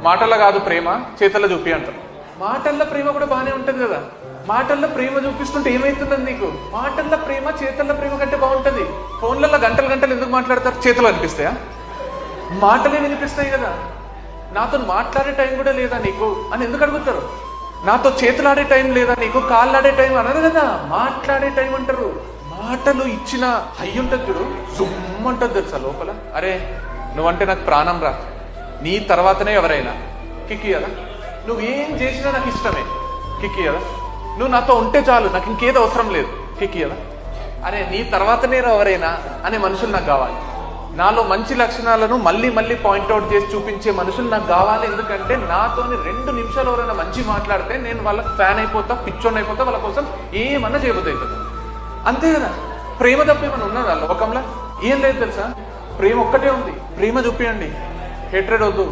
మాటల్లో కాదు ప్రేమ, చేతల్లో చూపి అంటారు. మాటల్లో ప్రేమ కూడా బాగానే ఉంటది కదా. మాటల్లో ప్రేమ చూపిస్తుంటే ఏమైతుందని నీకు? మాటల్లో ప్రేమ చేతల్లో ప్రేమ కంటే బాగుంటది. ఫోన్లలో గంటలు గంటలు ఎందుకు మాట్లాడతారు? చేతులు అనిపిస్తాయా? మాటలే వినిపిస్తాయి కదా. నాతో మాట్లాడే టైం కూడా లేదా నీకు అని ఎందుకు అడుగుతారు? నాతో చేతులాడే టైం లేదా నీకు, కాళ్ళాడే టైం అనరు కదా, మాట్లాడే టైం అంటారు. మాటలు ఇచ్చిన హై ఉంటుంది చూడు, సుమ్మంటుంది తెలుసా లోపల. అరే నువ్వంటే నాకు ప్రాణం రా, నీ తర్వాతనే ఎవరైనా, కిక్కి కదా. నువ్వేం చేసినా నాకు ఇష్టమే, కిక్కి కదా. నువ్వు నాతో ఉంటే చాలు, నాకు ఇంకేదో అవసరం లేదు, కిక్కి కదా. అరే నీ తర్వాతనే ఎవరైనా అనే మనుషులు నాకు కావాలి. నాలో మంచి లక్షణాలను మళ్ళీ మళ్ళీ పాయింట్అవుట్ చేసి చూపించే మనుషులు నాకు కావాలి. ఎందుకంటే నాతోని 2 నిమిషాలు ఎవరైనా మంచి మాట్లాడితే నేను వాళ్ళకి ఫ్యాన్ అయిపోతా, పిచ్చోన్ అయిపోతా, వాళ్ళ కోసం ఏమన్నా చేయబోతుంది. అంతే కదా. ప్రేమ తప్ప ఏమన్నా ఉన్నదా లోకంలో? ఏం లేదు తెలుసా, ప్రేమ ఒక్కటే ఉంది. ప్రేమ చూపియండి, హేట్రెడ్ వద్దు.